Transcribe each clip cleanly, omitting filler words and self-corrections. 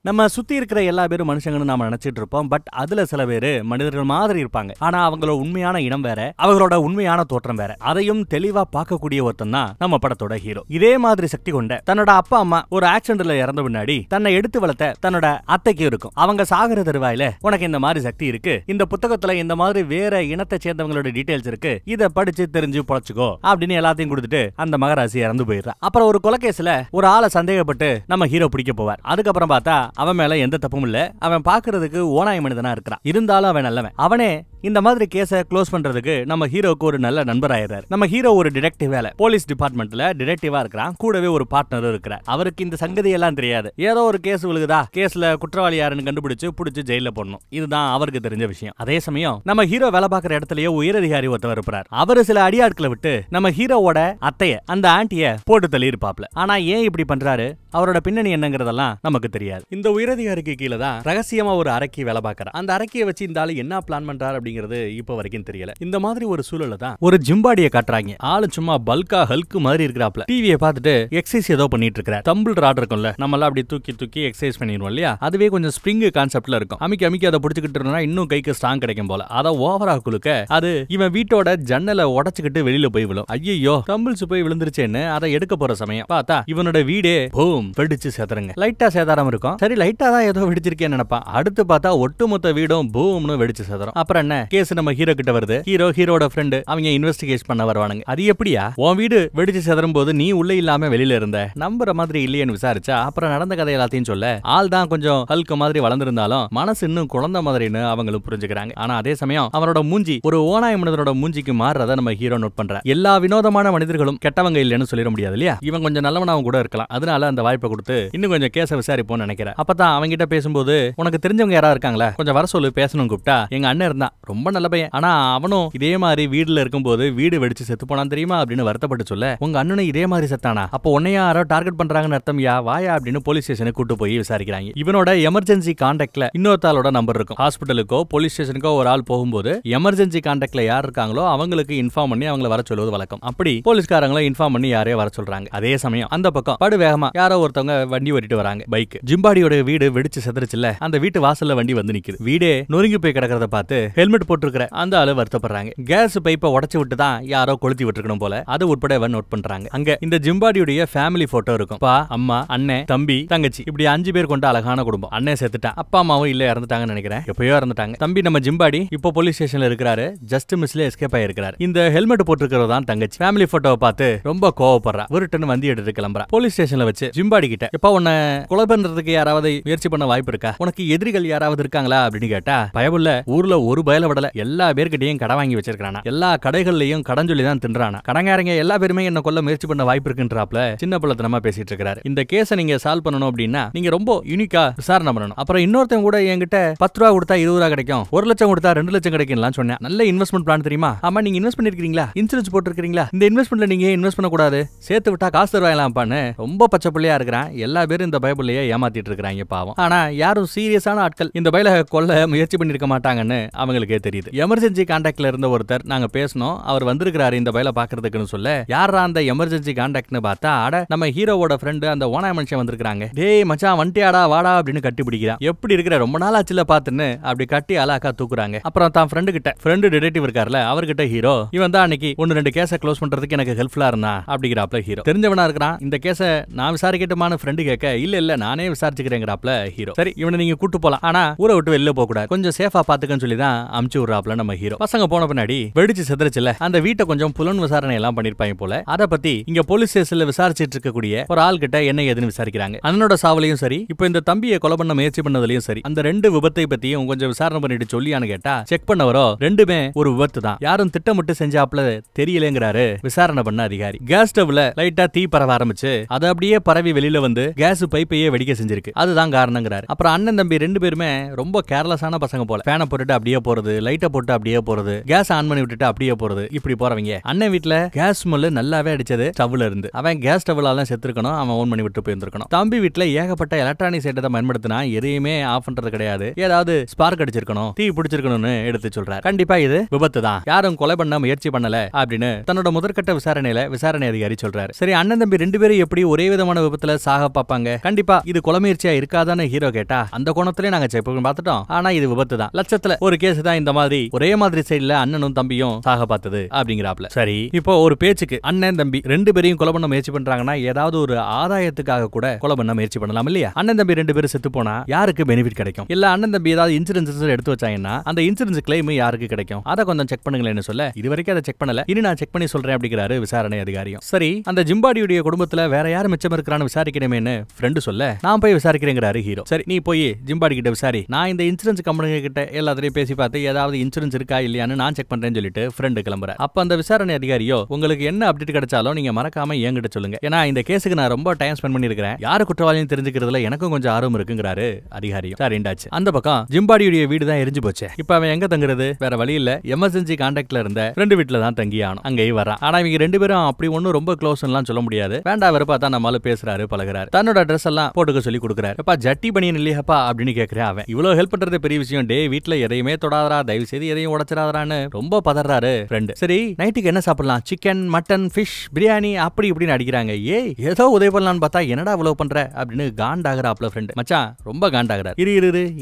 நம்ம சுத்தி இருக்கிற எல்லா பேரும் மனுஷங்கன்னு நாம நினைச்சிட்டு இருப்போம். பட் அதுல சில பேரு மனிதர்கள் மாதிரி இருப்பாங்க. ஆனா அவங்களோட உண்மையான இனம் வேற, அவங்களோட உண்மையான தோற்றம் வேற. அதையும் தெளிவா பார்க்கக்கூடிய ஒருத்தன் தான் நம்ம படத்தோட ஹீரோ. இதே மாதிரி சக்தி கொண்ட தன்னோட அப்பா அம்மா ஒரு ஆக்சிடென்ட்ல இறந்த பின்னாடி தன்னை எடுத்து வளர்த்த தன்னோட அத்தைக்கு இருக்கும். அவங்க சாகர தருவாயில உனக்கு இந்த மாதிரி சக்தி இருக்கு, இந்த புத்தகத்துல இந்த மாதிரி வேற இனத்தை சேர்ந்தவங்களோட டீடைல்ஸ் இருக்கு, இத படிச்சு தெரிஞ்சு பொழைச்சுக்கோ அப்படின்னு எல்லாத்தையும் கொடுத்துட்டு அந்த மகராசி இறந்து போயிடுறா. அப்புறம் ஒரு கொலைகேஸ்ல ஒரு ஆளை சந்தேகப்பட்டு நம்ம ஹீரோ பிடிக்க போவார். அதுக்கப்புறம் பார்த்தா அவன் மேல எந்த தப்பும் இல்ல. அவன் பாக்குறதுக்கு ஓனாய் மனிதனா இருக்கிறான். இருந்தாலும் அவன் நல்லவன். அவனே இந்த மாதிரி கேஸை க்ளோஸ் பண்றதுக்கு நம்ம ஹீரோக்கு ஒரு நல்ல நண்பர் ஆயிடுறாரு. நம்ம ஹீரோ ஒரு டிடெக்டிவ் வேலை போலீஸ் டிபார்ட்மெண்ட்ல டிடெக்டிவா இருக்கிறான். கூடவே ஒரு பார்ட்னரும் இருக்கிறார். அவருக்கு இந்த சங்கதி எல்லாம் தெரியாது. ஏதோ ஒரு கேஸ் விழுகுதா, கேஸ்ல குற்றவாளி யாருன்னு கண்டுபிடிச்சு புடிச்சு ஜெயில போடணும். இதுதான் அவருக்கு தெரிஞ்ச விஷயம். அதே சமயம் நம்ம ஹீரோ வேலை பார்க்குற இடத்துலயே உயரதிகாரி ஒருத்தவர் இருப்பார். அவரு சில அடியாட்களை விட்டு நம்ம ஹீரோவோட அத்தைய அந்த ஆண்டிய போட்டு தள்ளி இருப்பாப்ல. ஆனா ஏன் இப்படி பண்றாரு, அவரோட பின்னணி என்னங்கிறதெல்லாம் நமக்கு தெரியாது. இந்த உயரதிகாரிக்கு கீழே தான் ரகசியமா ஒரு அறைக்கி வேலை பார்க்கறார். அந்த அறைக்கியை வச்சு இந்த ஆளு என்ன பிளான் பண்றாரு அப்படிங்கிறது இப்ப வரைக்கும் தெரியல. இந்த மாதிரி ஒரு சூழல தான் ஒரு ஜிம்பாடியை காட்டுறாங்க. ஆளு சும்மா பல்கா ஹல்க் மாதிரி இருக்கிறாப்ல. டிவியை பார்த்துட்டு எக்ஸசைஸ் ஏதோ பண்ணிட்டு இருக்காரு. தம்பிள் ராட் இருக்கும்ல, நம்ம எல்லாம் அப்படி தூக்கி தூக்கி எக்ஸசைஸ் பண்ணிடுவோம் இல்லையா, அதுவே கொஞ்சம் ஸ்ப்ரிங் கான்செப்ட்ல இருக்கும். அமிக்கி அமிக்கி அதை பிடிச்சிக்கிட்டு இருந்தா இன்னும் கைக்கு ஸ்ட்ராங் கிடைக்கும் போல. அதை ஓவரா குலுக்க அது இவன் வீட்டோட ஜன்னலை உடைச்சுக்கிட்டு வெளியில போய் விழும். ஐயோ தம்பிள்ஸ் போய் விழுந்துருச்சேன்னு அதை எடுக்க போற சமயம் பார்த்தா இவனோட வீடே பூம் வெடிச்சு சேதறங்க. லைட்டா சேதாரம் இருக்கும். சரி லைட்டா தான் ஏதோ வெடிச்சிருக்கேன்னு நினைப்பான். அடுத்து பார்த்தா ஒட்டுமொத்த வீடும் பூம்னு வெடிச்சு சேதறம். அப்புறம் என்ன, கேஸ் நம்ம ஹீரோ கிட்ட வருது. ஹீரோட ஃப்ரெண்டு அவங்க இன்வெஸ்டிகேட் பண்ண வருவானுங்க. அது எப்படியா உன் வீடு வெடிச்சு சேதறும் போது நீ உள்ள இல்லாம வெளியில இருந்த, நம்புற மாதிரி இல்லையேன்னு விசாரிச்சா அப்புறம் நடந்த கதை எல்லாத்தையும் சொல்ல ஆள் தான் கொஞ்சம் ஹல்க் மாதிரி வளர்ந்திருந்தாலும் மனசு இன்னும் குழந்தை மாதிரின்னு அவங்களும் புரிஞ்சுக்கிறாங்க. ஆனா அதே சமயம் அவனோட மூஞ்சி ஒரு ஓனாய் மனிதனோட மூஞ்சிக்கு மாறுறத நம்ம ஹீரோ நோட் பண்ற. எல்லா வினோதமான மனிதர்களும் கெட்டவங்க இல்லைன்னு சொல்லிட முடியாது இல்லையா. இவன் கொஞ்சம் நல்லவனாவும் கூட இருக்கலாம். அதனால அந்த வாய்ப்பை கொடுத்து இன்னும் கொஞ்சம் கேஸ விசாரிப்போம்னு நினைக்கிறேன். அப்பதான் அவங்கிட்ட பேசும்போது உனக்கு தெரிஞ்சவங்க யாரா இருக்காங்களா, கொஞ்சம் வர சொல்லு பேசணும் கூப்பிட்டா எங்க அண்ணன் இருந்தா ரொம்ப நல்ல பையன், ஆனா அவனும் இதே மாதிரி வீடுல இருக்கும்போது வீடு வெடிச்சு செத்து போனான் தெரியுமா அப்படின்னு வருத்தப்பட்டு சொல்ல, உங்க அண்ணனும் இதே மாதிரி செத்தானா, அப்போ உன்னையா யாரோ டார்கெட் பண்றாங்கன்னு அர்த்தம், யா வாயா அப்படின்னு போலீஸ் ஸ்டேஷனுக்கு கூட்டு போய் விசாரிக்கிறாங்க. இவனோட எமர்ஜென்சி கான்டாக்ட்ல இன்னொருத்தாளோட நம்பர் இருக்கும். ஹாஸ்பிட்டலுக்கோ போலீஸ் ஸ்டேஷனுக்கோ ஒரு ஆள் போகும்போது எமர்ஜென்சி கான்டாக்ட்ல யார் இருக்காங்களோ அவங்களுக்கு இன்ஃபார்ம் பண்ணி அவங்கள வர சொல்வது வழக்கம். அப்படி போலீஸ்காரங்களை இன்ஃபார்ம் பண்ணி யாரையோ வர சொல்றாங்க. அதே சமயம் அந்த பக்கம் படு வேகமா யாரோ ஒருத்தவங்க வண்டி ஓட்டிட்டு வராங்க. பைக். ஜிம்பாடியோட வீடு வெடிச்சு செதறிச்சுல, அந்த வீட்டு வாசல்ல வண்டி வந்து நிக்குது. வீடே நொறுங்கி போய் கிடக்கிறத பார்த்து ஹெல்மெட் போட்டுருக்கிற அந்த ஆளு வருத்தப்படுறாங்க. கேஸ் பைப்பை உடைச்சு விட்டு தான் யாரோ கொளுத்தி விட்டுருக்கணும் போல. அது உட்பட நோட் பண்றாங்க. அங்க இந்த ஜிம்பாடியுடைய ஃபேமிலி போட்டோ இருக்கும். அப்பா அம்மா அண்ணன் தம்பி தங்கச்சி இப்படி 5 பேர் கொண்ட அழகான குடும்பம். அண்ணன் செத்துட்டான், அப்பா அம்மாவும் இல்ல இறந்துட்டாங்கன்னு நினைக்கிறேன், எப்பயோ இறந்துட்டாங்க. தம்பி நம்ம ஜிம்பாடி இப்போ போலீஸ் ஸ்டேஷன்ல இருக்கிறாரு, ஜஸ்ட் மிஸ்ல எஸ்கேப் ஆயிருக்காரு. இந்த ஹெல்மெட் போட்டுருக்கிறது தான் தங்கச்சி. ஃபேமிலி போட்டோவை பார்த்து ரொம்ப கோவப்படுறா. ஒரு டன் வண்டி எடுத்து கிளம்புறா. போலீஸ் ஸ்டேஷன்ல வச்சு ஜிம்பாடி கிட்ட, எப்ப உன்னை கொலை பண்றதுக்கு யாராவது முயற்சி பண்ண வாய்ப்பு இருக்கா, உனக்கு எதிரிகள் யாராவது இருக்காங்களா அப்படின்னு கேட்டா, பயவுள்ள ஊர்ல ஒரு பயல விடல, எல்லா பேர்கிட்டயும் கடை வாங்கி வச்சிருக்கானா, எல்லா கடைகள்லயும் கடன் சொல்லி தான் தின்றானா, கடங்காரங்க எல்லா பேருமே என்ன கொல்ல முயற்சி பண்ண வாய்ப்பு இருக்குன்றாப்ல சின்ன பிள்ளைத்தனமா பேசிட்டு இருக்காரு. இந்த கேஸை நீங்க சால்வ் பண்ணணும் அப்படின்னா நீங்க ரொம்ப யூனிக்கா விசாரணை பண்ணணும். அப்புறம் இன்னொருத்தன் கூட என்கிட்ட 10 ரூபா கொடுத்தா 20 ரூபா கிடைக்கும், 1 லட்சம் கொடுத்தா 2 லட்சம் கிடைக்கும் சொன்னேன். நல்ல இன்வெஸ்ட்மெண்ட் பிளான் தெரியுமா, ஆமா நீங்க இன்வெஸ்ட் பண்ணிருக்கீங்களா, இன்சூரன்ஸ் போட்டுருக்கீங்களா, இந்த இன்வெஸ்ட்மெண்ட்ல நீங்க இன்வெஸ்ட் பண்ண கூடாது, சேர்த்து விட்டா காசு தருவாங்களாம்பான்னு ரொம்ப பச்சை பிள்ளையா இருக்கிறான். எல்லா பேரும் இந்த பைபிளையே ஏமாத்திட்டு இருக்காங்க பாவம். ஆனா யாரும் சீரியஸான ஆட்கள் இந்த பைல கொல்ல முயற்சி பண்ணிருக்க மாட்டாங்கன்னு அவங்களுக்கே தெரியுது. எமர்ஜென்சி கான்டாக்ட்ல இருந்த ஒருத்தர் நாங்க பேசணும், அவர் வந்திருக்காரு இந்த பைல பாக்குறதுக்குன்னு சொல்ல, யாரா அந்த எமர்ஜென்சி கான்டாக்ட்னு பார்த்தா அட நம்ம ஹீரோவோட ஃப்ரெண்டு அந்த ஓனாய் மனுஷன் வந்திருக்காங்க. டேய் மச்சான் வண்டியாடா வாடா அப்படின்னு கட்டி பிடிக்கிறான். எப்படி இருக்கிற ரொம்ப நாள் ஆச்சுல பாத்துன்னு அப்படி கட்டி அலாக்கா தூக்குறாங்க. அப்புறம் தான் ஃப்ரெண்டு கிட்ட, ஃப்ரெண்டு டிடெக்டிவ் இருக்கார்ல அவர்கிட்ட ஹீரோ, இவன் தான் அன்னைக்கு 1-2 கேஸை க்ளோஸ் பண்றதுக்கு எனக்கு ஹெல்ப்ஃபுல்லா இருந்தா அப்படிங்கிறாப்ல ஹீரோ. தெரிஞ்சவனா இருக்கிறான். இந்த கேஸை நான் விசாரிக்கட்டுமான ஃப்ரெண்டு கேட்க, இல்ல நானே விசாரிச்சுக்கிறேங்கிறாப்ல ஹீரோ. சரி இவனை நீங்க கூட்டு போலாம், ஆனா ஊரை விட்டு வெளில போக கூடாது, கொஞ்சம் சேஃபா பாத்துக்கன்னு சொல்லி தான் அமுச்சு விடுறாப்ல நம்ம ஹீரோ. பசங்க போன பின்னாடி வெடிச்சு செதறிச்சுல அந்த வீட்டை கொஞ்சம் புலன் விசாரணை எல்லாம் பண்ணிருப்பாங்க போல. அதை பத்தி இங்க போலீஸ் ஸ்டேஷன்ல விசாரிச்சிட்டு இருக்கக்கூடிய ஒரு ஆள் கிட்ட என்ன ஏதுன்னு விசாரிக்கிறாங்க. அண்ணனோட சாவலையும் சரி, இப்போ இந்த தம்பியை கொலை பண்ண முயற்சி பண்ணதுலயும் சரி, அந்த 2 விபத்தை பத்தியும் கொஞ்சம் விசாரணை பண்ணிட்டு சொல்லியான்னு கேட்டா, செக் பண்ணவரோ 2மே ஒரு விபத்து தான், யாரும் திட்டமிட்டு செஞ்சாப்ல தெரியலங்கிறாரு விசாரணை பண்ண அதிகாரி. கேஸ் ஸ்டவ்ல லைட்டா தீ பரவ ஆரம்பிச்சு அது அப்படியே பரவி வெளியில வந்து கேஸ் பைப்பையே வெடிக்க செஞ்சிருக்கு, அதுதான் காரணங்கிறாரு. அப்புறம் அண்ணன் தம்பி 2 பேருமே ரொம்ப கேர்லெஸ்ஸான பசங்க போல, ஃபேனை போட்டுட்டு அப்படியே போறது, லைட்டை போட்டு அப்படியே போறது, கேஸ் ஆன் பண்ணி விட்டுட்டு அப்படியே போறது, இப்படி போறவங்க. அண்ணன் வீட்டுல கேஸ் ஸ்மெல் நல்லாவே அடிச்சது ஸ்டவ்ல இருந்து. அவன் கேஸ் ஸ்டவ்ல செத்துருக்கணும், அவன் ஓன் பண்ணி விட்டு போயிருந்திருக்கணும். தம்பி வீட்டுல ஏகப்பட்ட எலக்ட்ரானிக் ஐட்டத்தை பயன்படுத்தினா எதையுமே ஆஃப் பண்றது கிடையாது, ஏதாவது ஸ்பார்க் அடிச்சிருக்கணும், தீ பிடிச்சிருக்கணும்னு எடுத்து சொல்றாரு. கண்டிப்பா இது விபத்து தான், யாரும் கொலை பண்ண முயற்சி பண்ணல அப்படின்னு தன்னோட முதற்கட்ட விசாரணை அதிகாரி சொல்றாரு. சரி, அண்ணன் தம்பி ரெண்டு பேரும் எப்படி ஒரே விதமான விபத்துல சாக பாப்பாங்க? கண்டிப்பா இது கொலை முயற்சியா இருக்காதான்னு ஹீரோ கேட்டா, அந்த கோணத்திலே நாங்க செக் பண்ணி பார்த்துட்டோம், ஆனா இது விபத்து தான், லட்சத்துல ஒரு கேஸ் தான் இந்த மாதிரி ஒரே மாதிரி சைடுல அண்ணனும் தம்பியும் சாக பார்த்தது அப்படிங்கிறாப்ல. சரி, இப்போ ஒரு பேச்சுக்கு அண்ணன் தம்பி ரெண்டு பேரையும் கொலை பண்ண முயற்சி பண்றாங்கன்னா ஏதாவது ஒரு ஆதாயத்துக்காக கூட கொலை பண்ண முயற்சி பண்ணலாம் இல்லையா? அண்ணன் தம்பி ரெண்டு பேரும் செத்து போனா யாருக்கு பெனிஃபிட் கிடைக்கும்? இல்ல அண்ணன் தம்பி ஏதாவது இன்சூரன்ஸ் எடுத்து வச்சாங்கன்னா அந்த இன்சூரன்ஸ் கிளைம் யாருக்கு கிடைக்கும்? அதை கொஞ்சம் செக் பண்ணுங்களேன்னு சொல்ல, இது வரைக்கும் அதை செக் பண்ணல, இனி நான் செக் பண்ணி சொல்றேன் அப்படிங்கிறாரு விசாரணை அதிகாரியும். சரி, அந்த ஜிம்பாடியுடைய குடும்பத்துல வேற யாரும் மிச்சம் இருக்கிறான்னு விசாரிக்கணுமேன்னு ஃப்ரெண்டு சொல்ல, நான் போய் விசாரிக்கிறேங்கிறாரு ஹீரோ. சரி, நீ போய் ஜிம்பாடி கிட்ட விசாரி, நான் இந்த இன்சூரன்ஸ் கம்பெனி கிட்ட எல்லாத்தையும் பேசி பார்த்து ஏதாவது இன்சூரன்ஸ் இருக்கா இல்லையான்னு நான் செக் பண்றேன்னு சொல்லிட்டு ஃப்ரெண்டு கிளம்புறாரு. அப்ப அந்த விசாரணை அதிகாரியோ, உங்களுக்கு என்ன அப்டேட் கிடைச்சாலும் நீங்க மறக்காம என்கிட்ட சொல்லுங்க, ஏன்னா இந்த கேஸுக்கு நான் ரொம்ப டைம் ஸ்பெண்ட் பண்ணிருக்கேன், யாரு குற்றவாளின்னு தெரிஞ்சுக்கிறதுல எனக்கும் கொஞ்சம் ஆர்வம் இருக்குங்கிறாரு அதிகாரியும். சரி, இண்டாச்சு. அந்த பக்கம் ஜிம்பாடியுடைய வீடு தான் எரிஞ்சு போச்சு. இப்ப அவன் எங்க தங்குறது? வேற வழி இல்ல, எமர்ஜென்சி கான்டாக்ட்ல இருந்த ஃப்ரெண்டு வீட்டுல தான் தங்கி ஆகணும். அங்கேயும் வரான். ஆனா இவங்க ரெண்டு பேரும் அப்படி ஒன்னும் ரொம்ப க்ளோஸ் எல்லாம் சொல்ல முடியாது. வேண்டா வெறுப்பா தான் நம்மால பேசுறாரு, பழகுறாரு. தன்னோட ட்ரெஸ் எல்லாம் போட்டுக்க சொல்லி கொடுக்குறாரு. அப்பா ஜட்டி பனியன் இல்லையாப்பா அப்படின்னு கேட்கிறேன். அவன் இவ்வளவு ஹெல்ப் பண்றது பெரிய விஷயம், டே வீட்டுல எதையுமே தொடாதரா, தயவு செய்து எதையும் உடைச்சிடாதரான்னு ரொம்ப பதறாரு ஃப்ரெண்டு. சரி, நைட்டுக்கு என்ன சாப்பிடலாம்? சிக்கன், மட்டன், ஃபிஷ், பிரியாணி அப்படி இப்படின்னு அடிக்கிறாங்க. ஏய், ஏதோ உதவி பண்ணலான்னு பார்த்தா என்னடா இவ்வளவு பண்ற அப்படின்னு காண்டாகிறாப்ல ஃப்ரெண்டு. மச்சான் ரொம்ப காண்டாகிறார். இரு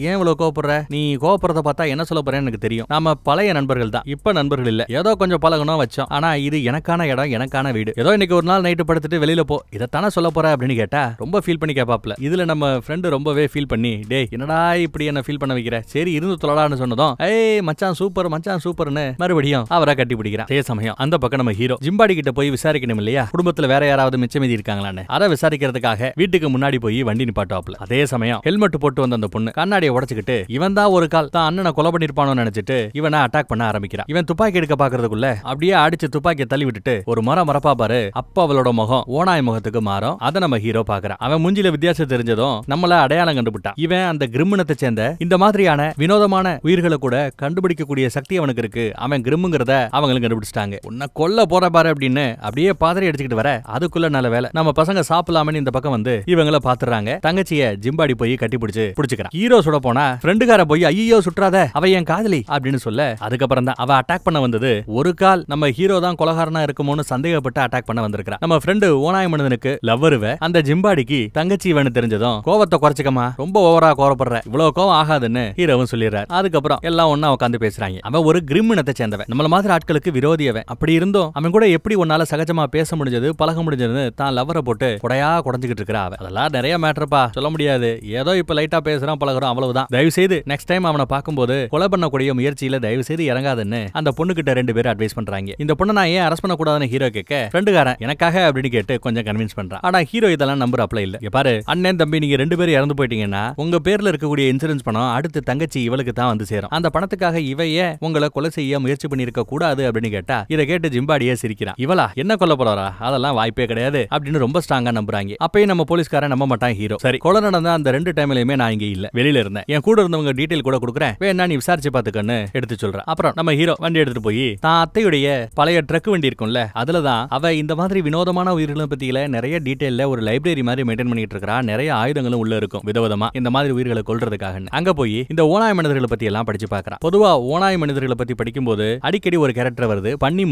ஏன் இவ்வளவு கோவப்படுற? நீ கோவப்படுறத பார்த்தா என்ன சொல்ல போறேன்னு எனக்கு தெரியும். நாம பழைய நண்பர்கள் தான், இப்ப நண்பர்கள் இல்ல. ஏதோ கொஞ்சம் பழகணும் வச்சோம், ஆனா இது எனக்கான இடம், எனக்கான வீடு. ஏதோ இன்னைக்கு ஒரு நாள் நைட்டு படுத்துட்டு வெளியில போ, இதைத்தானே சொல்ல போற அப்படின்னு கேட்டா ரொம்ப ஃபீல் பண்ணி கேப்பாப்ல. இதுல நம்ம ஃப்ரெண்டு ரொம்பவே ஃபீல் பண்ணி, டே என்னடா இப்படி என்ன ஃபீல் பண்ண வைக்கிற, சரி இருந்து தொழடான்னு சொன்னதும், ஏய் மச்சான் சூப்பர்னு மறுபடியும் அவரை கட்டி பிடிக்கிறான். அதே சமயம் அந்த பக்கம் நம்ம ஹீரோ ஜிம்பாடி கிட்ட போய் விசாரிக்கணும் இல்லையா, குடும்பத்துல வேற யாராவது மிச்சம் மீதி இருக்காங்களான்னு. அதை விசாரிக்கிறதுக்காக வீட்டுக்கு முன்னாடி போய் வண்டி நிப்பாட்டுவாப்ல. அதே சமயம் ஹெல்மெட் போட்டு வந்த அந்த பொண்ணு கண்ணாடியை உடைச்சுக்கிட்டு இவன் தான் ஒரு கால் தான் அண்ணனை கொலை பண்ணிருப்பானு நினைச்சிட்டு இவனை அட்டாக் பண்ண ஆரம்பிக்கிறான். இவன் துப்பாக்கி எடுக்க பாக்குறதுக்குள்ள அப்படியே அடிச்சு துப்பாக்கியை தள்ளி விட்டுட்டு ஒரு மரப்பா பாரு, அப்ப அவளோட முகம் ஓனாய் முகத்துக்கு மாறும். அதை நம்ம ஹீரோ பாக்குறான். அவன் மூஞ்சில வித்தியாசம் தெரிஞ்சதும் நம்மள அடையாளம் கண்டுபிட்டான். இவன் அந்த கிரிமினத்தை சேர்ந்த இந்த மாதிரியான வினோதமான உயிர்களை கூட கண்டுபிடிக்கக்கூடிய சக்தி அவனுக்கு இருக்கு. அவன் கிரிம்ங்கிறத அவங்களும் கண்டுபிடிச்சிட்டாங்க. உன்னை கொல்ல போற பாரு அப்படின்னு அப்படியே பாதிரி அடிச்சுக்கிட்டு வர, அதுக்குள்ள நல்ல வேலை நம்ம பசங்க சாப்பிடலாமனு இந்த பக்கம் வந்து இவங்கள பாத்துறாங்க. தங்கச்சிய ஜிம்பாடி போய் கட்டி பிடிச்சுக்கிறான். ஹீரோ சுட போனா ஃப்ரெண்டுகார போய் ஐயோ சுற்றாத, அவ என் காதலி அப்படின்னு சொல்ல, அதுக்கப்புறம் தான் அவ அட்டாக் பண்ண வந்தது ஒரு கால் நம்ம ஹீரோ தான் கொலகாரனா இருக்குமோன்னு சந்தேகப்பட்டு அட்டாக் பண்ண வந்திருக்கான். நம்ம ஃப்ரெண்டு ஓனாய் மனிதனுக்கு லவ்வருவ அந்த ஜிம்பாடிக்கு தங்கச்சி வேணும் தெரிஞ்சதும் கோவத்தை குறைச்சிக்கமா, ரொம்ப ஓவரா கோவப்படுற, இவ்வளவு கோவம் ஆகாதுன்னு ஹீரோவும் சொல்லிடுறாரு. அதுக்கப்புறம் எல்லாம் ஒண்ணா உட்காந்து பேசுறாங்க. அவன் ஒரு கிரிமினத்தை சேர்ந்தவன், நம்மள மாதிரி ஆட்களுக்கு விரோதியவன். அப்படி இருந்தும் அவன் கூட எப்படி உன்னால சகஜமா பேச முடிஞ்சது, பழக முடிஞ்சதுன்னு தான் லவ்வரை போட்டு குடையா குடைஞ்சுக்கிட்டு இருக்கிறா. அவ அதெல்லாம் நிறைய மேட்டர்ப்பா, சொல்ல முடியாது, ஏதோ இப்ப லைட்டா பேசுறான் பழகுறோம் அவ்வளவுதான். தயவு செய்து நெக்ஸ்ட் டைம் அவனை பார்க்கும்போது கொலை பண்ணக்கூடிய முயற்சியில தயவு செய்து இறங்காதுன்னு அந்த பொண்ணு கிட்ட ரெண்டு பேரும் அட்வைஸ் பண்றாங்க. இந்த பொண்ணை நான் ஏன் அரெஸ்ட் பண்ண கூடாதுன்னு ஹீரோ கேட்க, ஃப்ரெண்டுகாரன் எனக்காக அப்படின்னு கேட்டு கொஞ்சம் கன்வின்ஸ் பண்றான். ஆனா ஹீரோ இதெல்லாம் நம்புறாப்ல இல்ல. பாரு அண்ணன் தம்பி நீங்க ரெண்டு பேரும் இறந்து போயிட்டீங்கன்னா உங்க பேர்ல இருக்கக்கூடிய இன்சூரன்ஸ் பணம் அடுத்து தங்கச்சி இவளுக்கு தான் வந்து சேரும். அந்த பணத்துக்காக இவையே உங்களை கொலை செய்ய முயற்சி பண்ணிருக்க கூடாது அப்படின்னு கேட்டா, இதை கேட்டு ஜிம்பாடியே சிரிக்கிறான். இவளா என்ன கொல்ல போறாரா, அதெல்லாம் வாய்ப்பே கிடையாது அப்படின்னு ரொம்ப ஸ்ட்ராங்கா நம்புறாங்க. அப்பயும் நம்ம போலீஸ்காரன் நம்ப மாட்டான் ஹீரோ. சரி, கொலை நடந்த அந்த ரெண்டு டைம்லயுமே நான் இங்க இல்ல, வெளியில இருந்தேன், என் கூட இருந்தவங்க டீடைல் கூட கொடுக்குறேன், வேணா நீ விசாரிச்சு பாத்துக்கன்னு எடுத்து சொல்றேன். அப்புறம் நம்ம ஹீரோ வண்டி எடுத்துட்டு போய் தான் அத்தையுடைய பழைய ட்ரக் வண்டி இருக்கும்ல, அதுலதான் அவ இந்த மாதிரி வினோதமான உயிர்களை பத்தியில நிறைய டீடைல்ல ஒரு லைப்ரரி மாதிரி மெயின்டைன் பண்ணிட்டு இருக்கா. நிறைய ஆயுதங்களும் உள்ள இருக்கும் விதவிதமா இந்த மாதிரி உயிர்களை கொல்றதுக்காக. அங்க போய் இந்த ஓனாய் மனிதர்களை பத்தி எல்லாம் படிச்சு பாக்குறான். பொதுவா ஓனாய் மனிதர்களை பத்தி படிக்கும்போது அடிக்கடி ஒரு கேரக்டர் வருது, பன்னி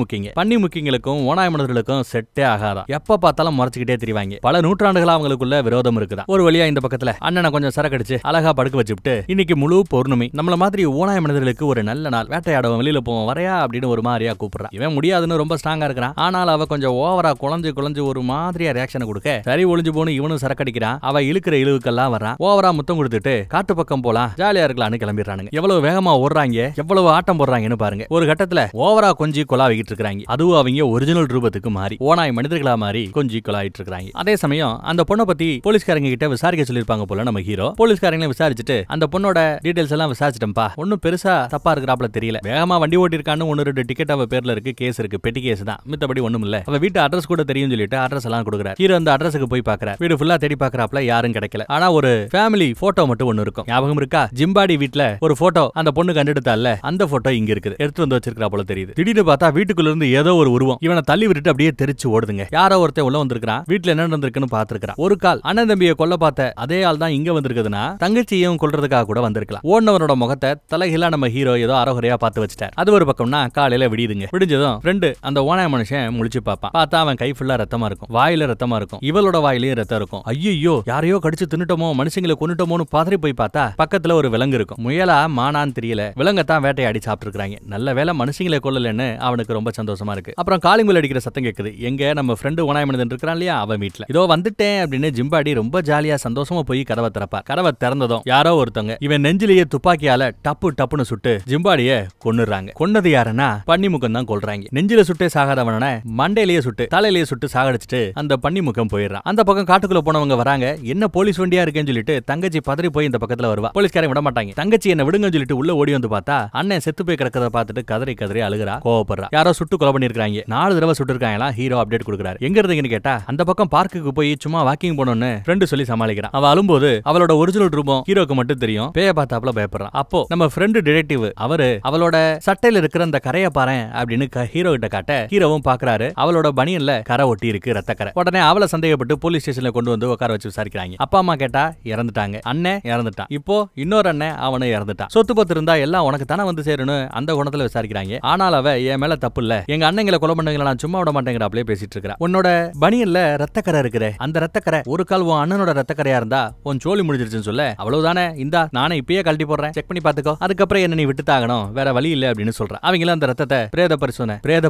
முக்கிங்களுக்கும் ஓனாய் மனிதர்களுக்கும் செட்டே ஆகாதான். எப்ப பார்த்தாலும் முறைச்சுக்கிட்டே தெரிவாங்க. பல நூற்றாண்டுகளா அவங்களுக்குள்ள விரோதம் இருக்குதா. ஒரு வழியா இந்த பக்கத்துல அண்ணனை கொஞ்சம் சரக்கடிச்சு அழகா படுக்க வச்சுட்டு இன்னைக்கு முழு பௌர்ணமி, நம்மள மாதிரி ஓனாய் மனிதர்களுக்கு ஒரு நல்ல நாள், வேட்டையாடுவோம், வெளியில போவோம், வரையா அப்படின்னு ஒரு மாதிரியா கூப்பிடுறான். இவன் முடியாதுன்னு ரொம்ப ஸ்ட்ராங்கா இருக்கிறான். ஆனால் அவ கொஞ்சம் ஓவரா குழஞ்சு ஒரு மாதிரியா ரியாக்ஷன் கொடுக்க, சரி ஒளிஞ்சு போன்னு இவனும் சரக்கடிக்கிறான். அவ இழுக்கிற இழுவுக்கெல்லாம் வரான். ஓவரா முத்தம் கொடுத்துட்டு காட்டு பக்கம் போலாம் ஜாலியா இருக்கலாம்னு கிளம்பிடுறானுங்க. எவ்வளவு வேகமா ஓடுறாங்க, எவ்வளவு ஆட்டம் போடுறாங்கன்னு பாருங்க. ஒரு கட்டத்துல ஓவரா கொஞ்சி கொலாவிக்கிட்டு இருக்காங்க. அதுவும் அவங்க ஒரிஜினல் ரூபத்துக்கு மாறி ஓனாய் மனிதர்களா மாறி கொஞ்சி கொலாவிட்டு இருக்காங்க. அதே சமயம் அந்த பொண்ணை பத்தி போலீஸ்காரங்க கிட்ட விசாரிக்க சொல்லிருப்பாங்க போல நம்ம ஹீரோ. போலீஸ்காரங்களை விசாரிச்சுட்டு அந்த பொண்ணோட டீடைல்ஸ் எல்லாம் விசாரிச்சிட்டம்பா, ஒன்னும் பெருசா தப்பா இருக்கிறாப்ல தெரியல, வேகமா வண்டி ஓட்டிருக்கான்னு ஒன்னு ரெண்டு டிக்கெட் அவ பேர்ல இருக்கு, கேஸ் இருக்கு, பெட்டி கேஸ் தான், மித்தபடி ஒண்ணும் இல்ல. அவ வீட்டு அட்ரஸ் கூட தெரியும் சொல்லிட்டு அட்ரஸ் எல்லாம் கொடுக்குறாரு. ஹீரோ அந்த அட்ரஸுக்கு போய் பாக்குறாரு. வீடு ஃபுல்லா தேடி பாக்குறாப்ல, யாரும் கிடைக்கல. ஆனா ஒரு ஃபேமிலி போட்டோ மட்டும் ஒன்னு இருக்கும், ஞாபகம் இருக்கா? ஜிம்பாடி வீட்ல ஒரு போட்டோ அந்த பொண்ணு கண்டெடுத்தால அந்த போட்டோ இங்க இருக்குது, எடுத்து வந்து வச்சிருக்கா போல தெரியுது. திடீர்னு பார்த்தா வீட்டுக்குள்ள இருந்து ஏதோ ஒரு உருவம் இவனை தள்ளி விட்டுட்டு அப்படியே தெரிச்சு ஓடுதுங்க. யாரோ ஒருத்தன் உள்ள வந்திருக்கான், வீட்டுல என்ன நடந்திருக்குன்னு பாத்துருக்கான். ஒரு கால் அண்ணன் தம்பியை கொல்ல பார்த்த அதே ஆள் தான் இங்க வந்திருக்குதுன்னா தங்கச்சியும் கொல்றதுக்காக கூட வந்திருக்கலாம். ஓடுனவனோட முகத்தை தலைகீழா நம்ம ஹீரோ ஏதோ அறகுறையா பார்த்து வச்சிட்டார். அது ஒரு பக்கம்னா காலையில விடியுதுங்க. விடிஞ்சதும் ஃப்ரெண்டு அந்த ஓனாய மனுஷன் முழிச்சு பாப்பான். பார்த்தா அவன் கை ஃபுல்லா ரத்தமா இருக்கும், வாயில ரத்தமா இருக்கும், இவளோட வாயிலையும் ரத்தம் இருக்கும். ஐயோ யாரையோ கடிச்சு தின்னுட்டோமோ, மனுஷங்களை கொன்னுட்டோமோன்னு பதறி போய் பார்த்தா பக்கத்துல ஒரு விலங்கு இருக்கும். முயலா மானான்னு தெரியல, விலங்கத்தான் வேட்டையாடி சாப்பிட்டு இருக்காங்க. நல்ல வேலை மனுஷங்களை கொல்லலன்னு அவனுக்கு ரொம்ப சந்தோஷமா இருக்கு. அப்புறம் காலிங் பெல் அடிக்கிற சத்தம் கேக்குது. எங்க நம்ம ஃப்ரெண்டு ஓனாய மனிதன் இருக்கான் இல்லையா, அவன் வீட்டுல. இதோ வந்துட்டேன் அப்படின்னு ஜிம்பாடி ரொம்ப ஜாலியா சந்தோஷமா போய் கதவை திறப்பா. கதவை திறந்ததும் யாரோ ஒருத்தவங்க இவன் நெஞ்சிலேயே துப்பாக்கியால டப்பு டப்புன்னு சுட்டு ஜிம்பாடிய கொன்னுறாங்க. கொன்னது யாருன்னா பன்னிமுகம் தான் கொல்றாங்க. நெஞ்சில சுட்டே சாகாதவன மண்டையிலேயே சுட்டு தலையிலேயே சுட்டு சாகடிச்சிட்டு அந்த பன்னிமுகம் போயிடுறான். அந்த பக்கம் காட்டுக்குள்ள போனவங்க வராங்க. என்ன போலீஸ் வண்டியா இருக்குன்னு சொல்லிட்டு தங்கச்சி பதறி போய் இந்த பக்கத்துல வருவா. போலீஸ்காரங்க விட மாட்டாங்க. தங்கச்சி என்ன விடுங்கன்னு சொல்லிட்டு உள்ள ஓடி வந்து பார்த்தா அண்ணன் செத்து போய் கிடக்கிறத பார்த்துட்டு கதறி கதறி அழுகிறா, கோவப்படுறா. யாரோ சுட்டு கொலை பண்ணிருக்காங்க, 4 தடவை சுட்டு இருக்காங்களா. ஹீரோ அப்டேட் கொடுக்குறாரு. எங்க இருந்தீங்கன்னு கேட்டா அந்த பக்கம் பார்க்குக்கு போய் சும்மா வாக்கிங் போனோன்னு ஃப்ரெண்டு சொல்லி சமாளிக்கிறான். அவ அழும்போது அவளோட ஒரிஜினல் ரூபம் ஹீரோக்கு மட்டும் தெரியும். பேய பார்த்தாப்புல பயப்படுறான். அப்போ நம்ம ஃப்ரெண்டு டிடெக்டிவ் அவரு அவளோட சட்டையில இருக்கிற அந்த கரையை பாறேன் அப்படின்னு ஹீரோ கிட்ட காட்ட ஹீரோவும் பாக்குறாரு. அவளோட பனியன்ல கரை ஒட்டி இருக்கு, ரத்த கரை. உடனே அவளை சந்தேகப்பட்டு போலீஸ் ஸ்டேஷன்ல கொண்டு வந்து உட்கார வச்சு விசாரிக்கிறாங்க. அப்பா அம்மா கேட்டா இறந்துட்டாங்க, அண்ணன் இறந்துட்டான், இப்போ இன்னொரு அண்ணன் அவனும் இறந்துட்டான், சொத்து பத்து இருந்தா எல்லாம் உனக்கு தானே வந்து சேருன்னு அந்த குணத்துல விசாரிக்கிறாங்க. ஆனால் அவ என் மேல தப்பு இல்ல, எங்க அண்ணங்களை கொலை பண்ணுங்களா நான் சும்மா விட மாட்டேங்கிறாப்லயே பேசிட்டு இருக்கா. உன்னோட பனியன்ல ரத்தக்கரை இருக்குது, அந்த ரத்தக்கரை ஒரு கால் உன் அண்ணனோட ரத்தக்கரையா இருந்தா உன் சோலி முடிஞ்சிருச்சுன்னு சொல்ல, அவ்வளவுதானே இந்தா நானே இப்பயே கழட்டி போடுறேன், செக் பண்ணி பாத்துக்கோ, அதுக்கப்புறம் என்ன நீ விட்டு தாகணும், வேற வழி இல்ல அப்படின்னு சொல்ற. அவங்கள அந்த ரத்தத்தை பிரேத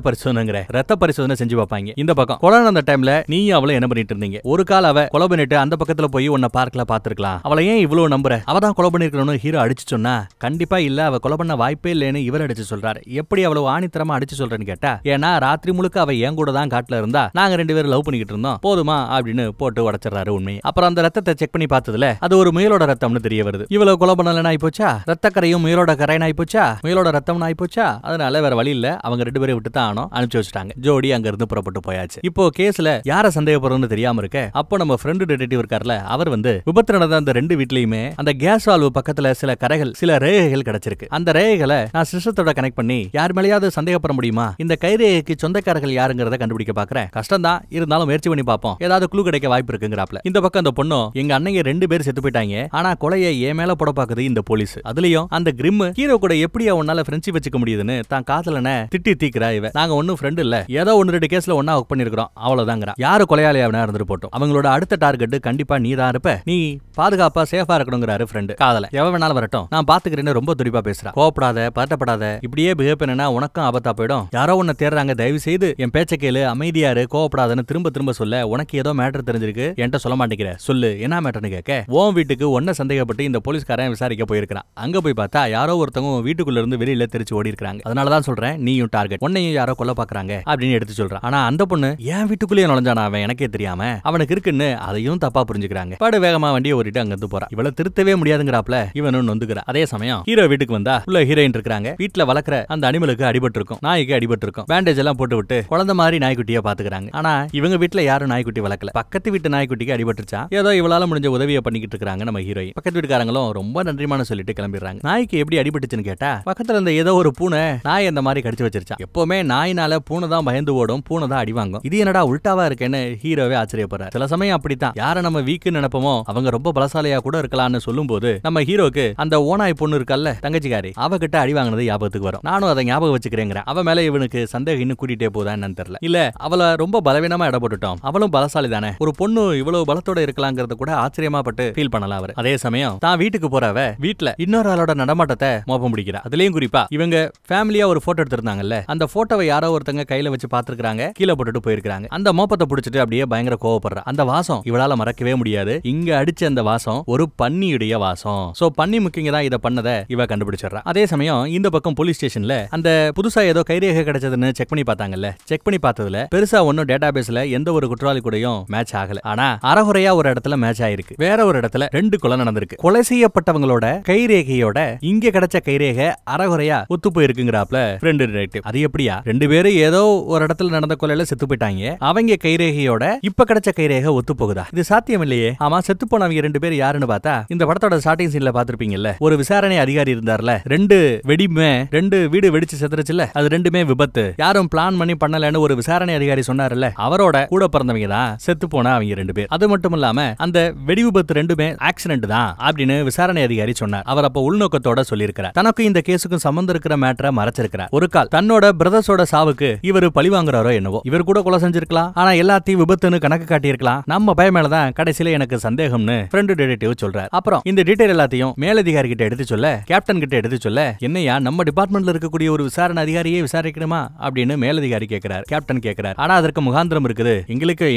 பரிசோதனைங்கிற ரத்த பரிசோதனை செஞ்சு பார்ப்பாங்க. இந்த பக்கம் கொலை அந்த டைம்ல நீ அவளை என்ன பண்ணிட்டு இருந்தீங்க? ஒரு கால் அவ கொலை பண்ணிட்டு அந்த பக்கத்துல போய் உன்னை பார்க்கல பாத்துருக்கலாம், அவளை ஏன் இவ்வளவு நம்புற? அவதான் கொலை பண்ணிருக்கணும்னு ஹீரோ அடிச்சு சொன்னா கண்டிப்பா இல்ல, அவ கொலை பண்ண வாய்ப்பே இல்லைன்னு இவர் அடிச்சு சொல்றாரு. எப்படி அவ்வளவு ஆணித்தரமா அடிச்சு சொல்றேன்னு கேட்டா, ஏன்னா ராத்திரி முழுக்க அவ என் கூட தான் காட்டுல இருந்தா, நாங்க 2 பேரும் லவ் பண்ணிக்கிட்டு இருந்தோம், போதுமா அப்படின்னு போட்டு உடைச்சிடறாரு உண்மை. அப்புறம் அந்த ரத்தத்தை செக் பண்ணி பார்த்ததுல அது ஒரு முயலோட ரத்தம்னு தெரிய வருது. இவ்வளவு கொலை பண்ணலன்னு ஆயிப்போச்சா, ரத்தக்கரையும் முயலோட கரைன்னு ஆயிப்போச்சா, முயலோட ரத்தம்னு ஆயிப்போச்சா. அதனால வேற வழி இல்ல, அவங்க 2 பேரும் விட்டு தான் ஆனோம், அனுப்பிச்சு வச்சுட்டாங்க. ஜோடி அங்க இருந்து புறப்பட்டு போயாச்சு. இப்போ கேஸ்ல யார சந்தேகப்படுறோம்னு தெரியாம இருக்க, அப்போ நம்ம ஃப்ரெண்டு டிடெக்டிவ் இருக்கார்ல, அவர் வந்து விபத்து நடந்த அந்த 2 வீட்லயுமே அந்த கேஸ் வால்வு பக்கத்துல சில கரைகள் சில ரேகைகள் கிடைச்சிருக்கு. அந்த ரேகைகளை நான் சிஸ்டத்தோட கனெக்ட் பண்ணி யார் மேலேயாவது சந்தேகப்பட முடியுமா, இந்த கைரேகைக்கு சொந்தக்காரர்கள் யாருங்கிறத கண்டுபிடிக்க பாக்குறேன், கஷ்டம் தான் இருந்தாலும் முயற்சி பண்ணி பார்ப்போம், ஏதாவது க்ளூ கிடைக்க வாய்ப்பு இருக்குங்கிறாப்ல. இந்த பக்கம் அந்த பொண்ணும் எங்க அண்ணங்க 2 பேர் செத்து போயிட்டாங்க, ஆனா கொலையை ஏன் மேல போட பாக்குது இந்த போலீஸ். அதுலயும் அந்த கிரிம் ஹீரோ கூட எப்படி அவனால ஃப்ரெண்ட்ஷிப் வச்சுக்க முடியுதுன்னு தான் காதலனை திட்டி தீக்கிறா இவ. நாங்க ஒன்னும் ஃப்ரெண்ட் இல்ல, ஏதோ 1-2 கேஸ்ல ஒன்னா ஒர்க் பண்ணிருக்கோம் அவ்வளவுதாங்கறா. யாரு கொலையாளியாவனா இருந்துட்டு போட்டோம், அவங்களோட அடுத்த டார்கெட் கண்டிப்பா நீ தான் இருப்ப, நீ பாதுகாப்பா சேஃபா இருக்கணுங்கிறாரு ஃப்ரெண்ட். காதல எவ வேணாலும் வரட்டும் நான் பாத்துக்கிறேன்னு ரொம்ப துடிப்பா பேசுறா. கோவப்படாத, பதட்டப்படாத, இப்படியே பிஹேவ் பண்ணனா உனக்கும் ஆபத்தா போயிடும், யாரோ உன்னை தேடுறாங்க, தயவு செய்து என் பேச்ச கேளு, அமைதியாரு, கோவப்படாதன்னு திரும்ப திரும்ப சொல்ல, உனக்கு ஏதோ மேட்டர் தெரிஞ்சிருக்கு என்கிட்ட சொல்ல மாட்டேங்கிற, சொல்லு என்ன மேட்டர்னு கேட்க, உன் வீட்டுக்கு ஒன்ன சந்தேகப்பட்டு இந்த போலீஸ்காரன் விசாரிக்க போயிருக்கான். அங்க போய் பார்த்தா யாரோ ஒருத்தவங்க வீட்டுக்குள்ள இருந்து வெளியில தெரிச்சு ஓடி இருக்காங்க. அதனாலதான் சொல்றேன் நீயும் டார்கெட், உன்னையும் யாரோ கொல்ல பாக்குறாங்க அப்படின்னு எடுத்து சொல்றான். ஆனா அந்த பொண்ணு என் வீட்டுக்குள்ளேயே நுழைஞ்சானா அவன் எனக்கே தெரியாம, அவனுக்கு இருக்குன்னு அதையும் தப்பா புரிஞ்சுக்கிறாங்க. படு வேகமா வண்டியை ஓடிட்டு அங்க இருந்து போறா. இவளை திருத்தவே முடியாதுங்கிறாப்ல இவனும் நொந்துக்கிறா. அதே சமயம் ஹீரோ வீட்டுக்கு வந்தா உள்ள ஹீரோயின் இருக்காங்க. வீட்டுல வளர்க்குற அந்த அனிமலுக்கு அடிபட்டு இருக்கும், நாய்க்கு அடிபட்டு இருக்கும், பேண்டேஜ் எல்லாம் போட்டு விட்டு குழந்தை மாதிரி நாய்க்குட்டியை பாத்துக்கிறாங்க. ஆனா இவங்க வீட்டுல யாரும் நாய்க்குட்டி வளர்க்கல, பக்கத்து வீட்டு நாய்க்குட்டிக்கு அடிபட்டுச்சா, ஏதோ இவளால முடிஞ்ச உதவியை பண்ணிக்கிட்டு இருக்காங்க நம்ம ஹீரோயின். பக்கத்து வீட்டுக்காரங்களும் ரொம்ப நன்றிமான சொல்லிட்டு கிளம்பிடுறாங்க. நாய்க்கு எப்படி அடிபட்டுச்சுன்னு கேட்டா, பக்கத்துல இருந்த ஏதோ ஒரு பூனை நாய் அந்த மாதிரி கடிச்சு வச்சிருச்சான். எப்பவுமே நாயினால பூனை தான் பயந்து ஓடும், பூனை தான் அடி வாங்கும், இது என்னடா உல்டாவா இருக்கேன்னு ஹீரோவே ஆச்சரியப்படுறாரு. சில சமயம் அப்படித்தான், யார நம்ம வீக்குன்னு நினைப்போமோ அவங்க ரொம்ப பலசாலியா கூட இருக்கலாம்னு சொல்லும் போது நம்ம ஹீரோக்கு அந்த ஓனாய் பொண்ணு இருக்கல்ல தங்கச்சிக்காரி, அவகிட்ட அடி வாங்கினது ஞாபகத்துக்கு வரும். நானும் அதை ஞாபகம் வச்சுக்கிறேங்கிறேன். அவ மேல இவனுக்கு சந்தேகம் இன்னும் கூட்டிட்டே போதா என்னன்னு தெரியல. இல்ல அவளை ரொம்ப பலவீனமா இடப்பட்டுட்டோம், அவளும் பலசாலி தானே, ஒரு பொண்ணு இவ்வளவு பலத்தோட இருக்கலாங்கிறத கூட ஆச்சரியமா பட்டு ஃபீல் பண்ணலாம் அவர். அதே சமயம் தான் வீட்டுக்கு போறவ வீட்டுல இன்னொரு ஆளோட நடமாட்டத்தை மோப்பம் பிடிக்கிறா. அதுலயும் குறிப்பா இவங்க ஃபேமிலியா ஒரு போட்டோ எடுத்திருந்தாங்கல்ல, அந்த போட்டோவை யாரோ ஒருத்தங்க கையில வச்சு பாத்துருக்காங்க, கீழே போட்டுட்டு போயிருக்காங்க. அந்த மோப்பத்தை பிடிச்சிட்டு அப்படியே பயங்கர கோவப்படுறா. அந்த வாசம் இவளால மறக்கவே முடியாது, இங்க அடிச்ச அந்த வாசம் ஒரு பன்னியுடைய வாசம். சோ பன்னி முக்கியங்க தான் இத பண்ணதை இவ கண்டுபிடிச்சிடறா. அதே சமயம் இந்த பக்கம் போலீஸ் ஸ்டேஷன்ல அந்த புதுசா ஏதோ கைரேகை கிடைச்சதுன்னு செக் பண்ணி பார்த்தாங்கல்ல, செக் பண்ணி பார்த்ததுல பெருசா ஒன்னும் டேட்டாபேஸ்ல எந்த ஒரு குற்றவாளி கூடயும் மேட்ச் ஆகல. ஆனா அறகுறையா ஒரு இடத்துல மேட்ச் ஆயிருக்கு, வேற ஒரு இடத்துல 2 கொலை நடந்திருக்கு. கொலை செய்யப்பட்டவங்களோட கைரேகையோட இங்க கிடைச்ச கைரேகை அறகுறையா ஒத்து போயிருக்குங்கிறாப்ல ஃப்ரெண்ட் டிடெக்டிவ். அது எப்படியா, 2 பேரும் ஏதோ ஒரு இடத்துல நடந்த கொலையில செத்து போயிட்டாங்க, அவங்க கைரேகையோட இப்ப கிடைச்ச கைரேகை ஒத்து போகுதா, இது சாத்தியம் இல்லையே. ஆமா செத்து போனவங்க 2 பேர் யாருன்னு பார்த்தா இந்த படத்தோட ஸ்டார்டிங் சீன்ல பாத்திருப்பீங்கல்ல, ஒரு விசாரணை அதிகாரி இருந்தார் சொன்னார்ல, 2 வெடிமே 2 வீடு வெடிச்சு செத்துருச்சுல, அது 2மே விபத்து, யாரும் பிளான் பண்ணி பண்ணலன்னு ஒரு விசாரணை அதிகாரி சொன்னார்ல, அவரோட கூட பிறந்தவங்க தான் செத்து போன அவங்க 2 பேர். அது மட்டும் இல்லாம அந்த வெடி விபத்து 2மே ஆக்சிடென்ட் தான் அப்படின்னு விசாரணை அதிகாரி சொன்னார். அவர் அப்ப உள்நோக்கத்தோட சொல்லியிருக்கிறார். தனக்கு இந்த கேஸுக்கும் சம்பந்தம் இருக்கிற மேட்டரை மறைச்சிருக்கிறார். ஒரு கால் தன்னோட பிரதர்ஸோட சாவுக்கு இவர் பழி வாங்குறாரோ என்னவோ, இவர் கூட கொலை செஞ்சிருக்கலாம், ஆனா எல்லாத்தையும் விபத்துன்னு கணக்கு காட்டியிருக்கலாம், நம்ம பய மேலதான் கடைசியில எனக்கு சந்தேகம்னு ஃப்ரெண்ட் டிடெக்டிவ் சொல்றார். அப்புறம் இந்த டீடைல் எல்லாத்தையும் மேலதிகாரி கிட்ட எடுத்து சொல்ல, கேப்டன் கிட்ட எடுத்து சொல்ல, என்னையா நம்ம டிபார்ட்மெண்ட்ல இருக்கக்கூடிய ஒரு விசாரணை அதிகாரியே விசாரிக்கணுமா அப்படின்னு மேலதிகாரி கேட்கிறார். கேப்டன் கேட்கிறார், ஆனா அதற்கு முகாந்திரம் இருக்குது.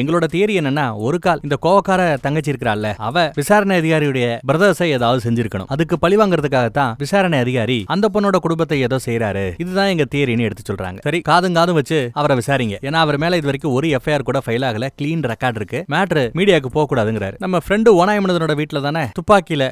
எங்களோட தியரி என்னன்னா, ஒரு கால் இந்த கோவக்கார தங்கச்சி இருக்கிறாள்ல, அவ விசாரணை அதிகாரியுடைய பிரதர்ஸை ஏதாவது செஞ்சிருக்கணும், அதுக்கு பழி வாங்குறதுக்காகத்தான் விசாரணை அதிகாரி அந்த பொண்ணோட குடும்பத்தை ஏதோ செய்யறாரு, இதுதான் எங்க தியரின்னு எடுத்து சொல்றாங்க. சரி, காதும் வச்சு அவரை விசாரிங்க, ஏன்னா அவர் மேல இது வரைக்கும் ஒரு எஃப்ஐஆர் கூட ஃபைல் ஆகல, கிளீன் ரெக்கார்ட் இருக்கு, மேட்ரு மீடியாக்கு போக கூடாதுங்கிறாரு. நம்ம ஃப்ரெண்டு ஓனாயமனதனோட வீட்டுல தானே துப்பாக்கியால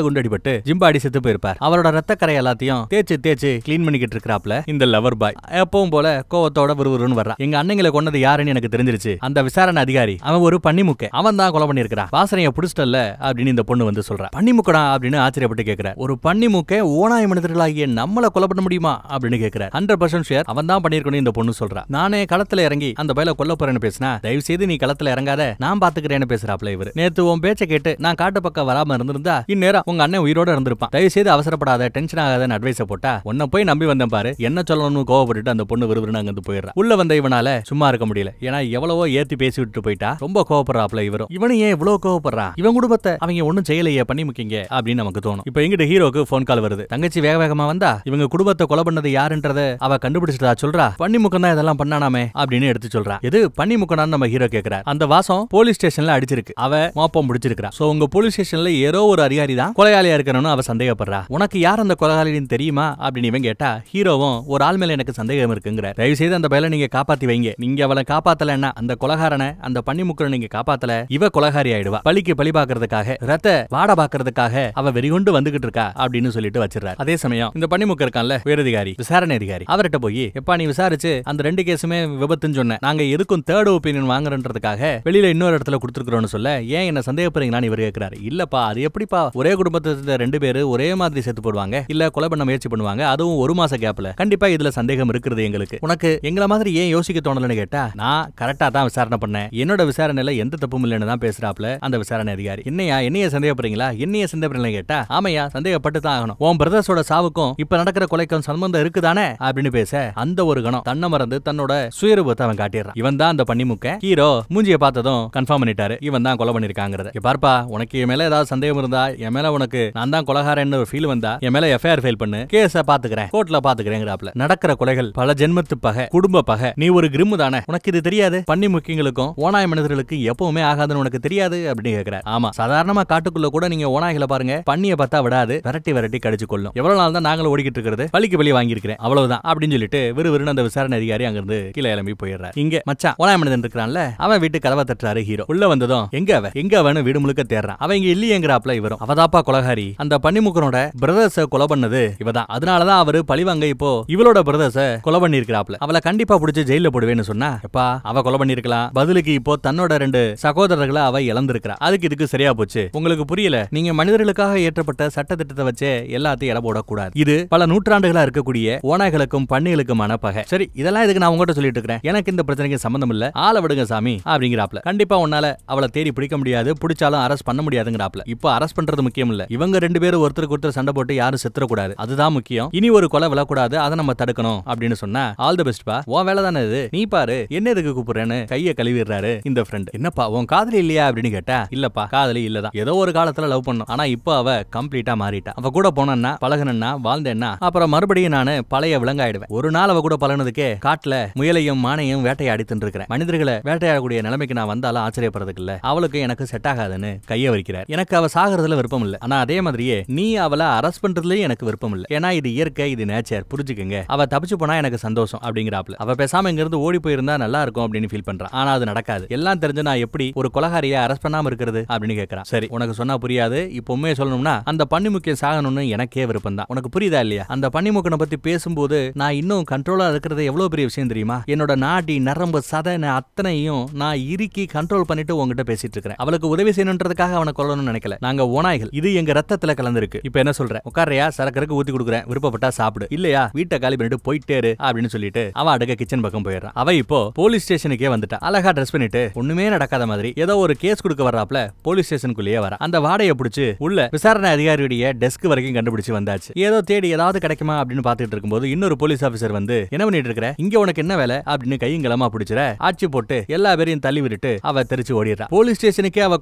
குண்டடிபட்டு ஜிம்பாடி செத்து போயிருப்பார். அவரோட ரத்த கரை எல்லாத்தையும் தேய்ச்சு கிளீன் பண்ணிக்கிட்டு இருக்கிறாப்ல இந்த லவர் பாய். எப்பவும் போல கோவத்தோட விறுவிறுன்னு வர்றான். எங்க அண்ணங்களை கொன்னது யாருன்னு எனக்கு தெரிஞ்சிருச்சு, அந்த விசாரணை அதிகாரி அவன் ஒரு பன்னிமுக்கை, அவன் தான் கொலை பண்ணிருக்கான், வாசனைய புடிச்சிட்டல்ல அப்படின்னு இந்த பொண்ணு வந்து சொல்றா. பன்னிமுக்கடா அப்படின்னு ஆச்சரியப்பட்டு கேட்கிறார். ஒரு பன்னிமுக்கை ஓனாய் மனிதர்களாகிய நம்மள கொலை பண்ண முடியுமா அப்படின்னு கேட்கிறார். 100% ஷேர் அவன் தான் பண்ணிருக்கணும் இந்த பொண்ணு சொல்றா. நானே களத்துல இறங்கி அந்த பையல கொல்ல போறேன்னு பேசினா, தயவு செய்து நீ களத்துல இறங்காத, நான் பாத்துக்கிறேன்னு பேசுறாப்ல இவரு. நேத்து உன் பேச்ச கேட்டு நான் காட்டு பக்கம் வராம இருந்திருந்தா இந்நேரம் உங்க அண்ணன் உயிரோட இருந்திருப்பான், தயவு செய்து அவசரப்படாத, டென்ஷன் ஆகாதன்னு அட்வைஸ போட்டா, உன்னை போய் நம்பி வந்தேன் பாரு, என்ன சொல்லணும்னு கோவப்பட்டுட்டு அந்த பொண்ணு விறுவிறுன்னு அங்க போயிடுறா. உள்ள வந்த இவனால சும்மா இருக்க முடியல, ஏன்னா எவ்வளவோ ஏத்தி பேசி விட்டு போயிட்டா, ரொம்ப கோவப்படுறாப்ல இவரும். இவனு ஏன் இவ்வளவு கோவப்படுறான், இவன் குடும்பத்தை அவங்க ஒண்ணும் செய்யலையே பண்ணி முக்கிங்க அப்படின்னு நமக்கு தோணும். இப்ப எங்கிட்ட ஹீரோக்கு போன் கால் வருது. தங்கச்சி வேகமா வந்தா இவங்க குடும்பத்தை கொலை பண்ணது யாருன்றத அவ கண்டுபிடிச்சிட்டா சொல்றா. பன்னிமுக்கம் தான் இதெல்லாம் பண்ணானாமே அப்படின்னு எடுத்து சொல்றா. எது பன்னிமுக்கனான்னு நம்ம ஹீரோ கேக்குறார். அந்த வாசம் போலீஸ் ஸ்டேஷன்ல அடிச்சிருக்கு, அவ மோப்பம் பிடிச்சிருக்கா. சோ உங்க போலீஸ் ஸ்டேஷன்ல ஏதோ ஒரு அதிகாரி தான் கொலையாளியா இருக்கணும்னு அவ சந்தேகப்படுறா. உனக்கு யார் அந்த கொலையாளின்னு தெரியுமா அப்படின்னு இவன் கேட்டா, ஹீரோவும் ஒரு ஆள் மேல எனக்கு சந்தேகம் இருக்குங்கிற, தயவு செய்து அந்த பையலை நீங்க காப்பாத்தி வைங்க, நீங்க அவளை காப்பாத்தலன்னா அந்த கொலைகாரனை அந்த பன்னிமுக்கனை நீங்க காப்பாத்தல இவ கொலைகாரி ஆயிடுவா, பழிக்கு பழி பாக்குறதுக்காக ரத்த வாட பாக்குறதுக்காக அவ வெறிகொண்டு வந்துகிட்டு இருக்கா அப்படின்னு சொல்லிட்டு வச்சிடறாரு. அதே சமயம் இந்த பன்னிமுக்க இருக்கான்ல உயரதிகாரி, விசாரணை அதிகாரி, அவர்கிட்ட போய் எப்பா நீ விசாரிச்சு அந்த 2 கேஸுமே விபத்துன்னு சொன்ன, நாங்க எதுக்கும் தேர்ட் ஒப்பீனியன் வாங்குறன்றதுக்காக வெளியில இன்னொரு இடத்துல கொடுத்துருக்கோம்னு சொல்ல, ஏன் என்ன சந்தேகப்படுறீங்களான்னு இவர் கேட்கிறாரு. இல்லப்பா அது எப்படிப்பா ஒரே குடும்பத்தை 2 பேரு ஒரே மாதிரி செத்து போடுவாங்க, இல்ல கொலை பண்ண முயற்சி பண்ணுவாங்க, அதுவும் 1 மாச கேப்ல, கண்டிப்பா இதுல சந்தேகம் இருக்கிறது எங்களுக்கு, உனக்கு எங்கள மாதிரி ஏன் யோசிக்க தோணலன்னு கேட்டா, நான் கரெக்டா தான் விசாரணை பண்ணேன், என்னோட விசாரணையில எந்த தப்பும் இல்லைன்னு தான் பேசுறாப்ல அந்த விசாரணை அதிகாரி. என்னைய சந்தேகப்படுறீங்களா, என்னைய சந்தேகப்படுறீங்களா கேட்டா, ஆமையா சந்தேகப்பட்டு தான் ஆகணும், உன் பிரதர்ஸோட சாவுக்கும் இப்ப நடக்கிற கொலைக்கும் சம்பந்தம் இருக்குதானே அப்படின்னு பேச, அந்த ஒரு கணம் தன்னை மறந்து தன்னோட சுயரூபத்தை அவன் காட்டிடுறான். இவன் தான் அந்த பன்னிமுக்க. ஹீரோ மூஞ்சிய பார்த்ததும் கன்ஃபார்ம் பண்ணிட்டாரு, இவன் தான் கொலை பண்ணிருக்காங்கறத. பார்ப்பா உனக்கு என் மேல ஏதாவது சந்தேகம் இருந்தா, என் மேல உனக்கு நான் தான் கொலைகாரன்னு ஒரு ஃபீல் வந்தா, என் மேல எஃப்ஐஆர் ஃபைல் பண்ணு, கேஸ பாத்துக்கிறேன், கோர்ட்ல பாத்துக்கிறேங்கிறாப்ல. நடக்கிற கொலைகள் பல ஜென்மத்து பகை, குடும்ப பகை, நீ ஒரு கிரிம்மு தானே, உனக்கு இது தெரியாது, பன்னிமுக்கியங்களுக்கும் ஓனாய் மனிதர்களுக்கு எப்பவுமே ஆகாதுன்னு உனக்கு தெரியாது அப்படின்னு கேட்கிறார். ஆமா, சாதாரணமா காட்டுக்குள்ள கூட நீங்க ஓனாய்களை பாருங்க, பண்ணிய பார்த்தா விடாது, விரட்டி கடிச்சு கொள்ளும். எவ்வளவு நாள் தான் நாங்களும் ஓடிக்கிட்டு இருக்கிறது, பழிக்கு பழி வாங்கியிருக்கிறேன் அவ்வளவுதான் அப்படின்னு சொல்லிட்டு விறுவிறுன்னு அந்த விசாரணை அதிகாரி அங்கிருந்து கீழே கிளம்பி போயிடுறாரு. இங்க மச்சான் ஓனாய் மனிதன் இருக்கிறான்ல, அவன் வீட்டு கதவை தட்டுறாரு ஹீரோ. உள்ள வந்ததும் எங்க அவனு வீடு முழுக்க தேடுறான். அவன் இங்க இல்லையேங்கிறாப்ல இவரும். அவதாப்பா கொலைகாரி, அந்த பன்னிமுக்கனோட பிரதர்ஸ கொலை பண்ணது இவதான், அதனாலதான் அவரு பழிவாங்க இப்போ இவளோட பிரதர்ஸ கொலை பண்ணி இருக்கிறாப்ல, அவளை கண்டிப்பா பிடிச்சு ஜெயில போடுவேன்னு சொன்னா, எப்பா அவ கொலை பண்ணிருக்கலாம், பதிலுக்கு இப்போ தன்னோட 2 சகோதரர்களை அவ இழந்திருக்கிறா, அதுக்கு இதுக்கு சரியா போச்சு. உங்களுக்கு புரியல, நீங்க மனிதர்களுக்காக ஏற்றப்பட்ட சட்ட திட்டத்தை வச்சு எல்லாத்தையும் இட போடக்கூடாது, இது பல நூற்றாண்டுகளா இருக்கக்கூடிய ஓநாய்களுக்கும் பன்னிகளுக்குமான பகை. சரி இதெல்லாம் இதுக்கு நான் உங்ககிட்ட சொல்லிட்டு இருக்கேன், எனக்கு இந்த பிரச்சனைக்கு சம்பந்தம் இல்ல, ஆளை விடுங்க சாமி அப்படிங்கிறாப்ல. கண்டிப்பா உன்னால அவளை தேடி பிடிக்க முடியாது, பிடிச்சாலும் அரெஸ்ட் பண்ண முடியாதுங்கிறாப்ல. இப்போ அரெஸ்ட் பண்றது முக்கியம் இல்ல, இவங்க 2 பேரும் ஒருத்தருக்கு ஒருத்தர் சண்டை போட்டு யாரும் செத்துறக்கூடாது, அதுதான் முக்கியம். இனி ஒரு கொலை விழக்கூடாது, அதை நம்ம தடுக்கணும் அப்படின்னு சொன்னா, ஆல் தி பெஸ்ட் பா, உன் வேலை தானே இது, நீ பாரு என்ன எதுக்கு கூப்பிடுறேன்னு கையை கழுவிடுறாரு இந்த ஃப்ரெண்ட். என்னப்பா உன் காதலி இல்லையா அப்படின்னு கேட்டா, இல்லப்பா காதலி இல்லதான், ஏதோ ஒரு காலத்துல லவ் பண்ணோம், ஆனா இப்போ அவ கம்ப்ளீட்டா மாறிட்டா, அவ கூட போனா பழகணும்னா வாழ்ந்தேன்னா அப்புறம் மறுபடியும் நானு பழைய விலங்காயிடுவேன். ஒரு நாள் அவ கூட பழகினதுக்கே காட்டுல முயலையும் மானையும் வேட்டையாடி தின்றுக்கிறேன், மனிதர்களை வேட்டையாடக்கூடிய நிலைமைக்கு நான் வந்தாலும் ஆச்சரியப்படுறதுக்கு இல்ல, அவளுக்கு எனக்கு செட் ஆகாதுன்னு கைய வரிக்கிறார். எனக்கு அவ சாகிறதுல விருப்பம் இல்ல, ஆனா அதே மாதிரியே நீ அவளை அரெஸ்ட் பண்றதுலயும் எனக்கு விருப்பம் இல்ல, ஏன்னா இது இயற்கை, இது நேச்சர், புரிஞ்சுக்குங்க, அவ தப்பிச்சு போனா எனக்கு சந்தோஷம் அப்படிங்கிறாப்ல. அவ பேசாம இங்க இருந்து ஓடி போயிருந்தா நல்லா இருக்கும் அப்படின்னு ஃபீல் பண்றான். ஆனா அது நடக்காது, எல்லாம் தெரிஞ்சு நான் எப்படி ஒரு கொலைகாரிய அரெஸ்ட் பண்ணாம இருக்கிறது அப்படின்னு கேட்கறான். சரி உனக்கு சொன்னா புரியாது, இப்போ உண்மையை சொல்லணும்னா அந்த பன்னிமுக்கியம் சாகணும்னு எனக்கே விருப்பம் தான், உனக்கு புரியுதா இல்லையா? அந்த பன்னிமுக்கனை பத்தி பேசும்போது நான் இன்னும் கண்ட்ரோலா இருக்கிறது எவ்வளவு பெரிய விஷயம் தெரியுமா? என்னோட நாடி நரம்பு சதன அத்தனையும் நான் இறுக்கி கண்ட்ரோல் பண்ணிட்டு உங்ககிட்ட பேசிட்டு இருக்கிறேன். அவளுக்கு உதவி செய்யணுன்றதுக்காக அவனை கொல்லணும்னு நினைக்கல, நாங்க ஓநாய்கள், இது எங்க ரத்தத்துல கலந்துருக்கு, இப்ப என்ன சொல்ற, உட்காரையா, சரக்கு ஊத்தி கொடுக்குறேன், விருப்பப்பட்டா சாப்பிடு, இல்லையா வீட்டை காலி பண்ணிட்டு போயிட்டே இரு அப்படின்னு சொல்லிட்டு அவ அடுக்க கிச்சன் பக்கம் போயிடுறான். அவ இப்போ போலீஸ் ஸ்டேஷனுக்கே வந்துட்டா. அழகா ட்ரெஸ் பண்ணிட்டு ஒண்ணுமே நடக்காத மாதிரி ஏதோ ஒரு கேஸ் கொடுக்க வர்றாப்ல போலீஸ் ஸ்டேஷனுக்குள்ளேயே வர. அந்த வாடையை பிடிச்சு உள்ள விசாரணை அதிகாரியுடைய டெஸ்க் வரைக்கும் கண்டுபிடிச்சு வந்தாச்சு. ஏதோ தேடி ஏதாவது கிடைக்குமா அப்படின்னு பாத்துட்டு இருக்கும்போது இன்னொரு போலீஸ் ஆபீசர் வந்து, என்ன பண்ணிட்டு இருக்கிற, இங்க உனக்கு என்ன வேலை அப்படின்னு கையங்கலமா பிடிச்சிட ஆட்சி போட்டு எல்லா பேரையும் தள்ளி விட்டுட்டு அவ தெரிச்சு ஓடிடுறா. போலீஸ் ஸ்டேஷனுக்கே அவ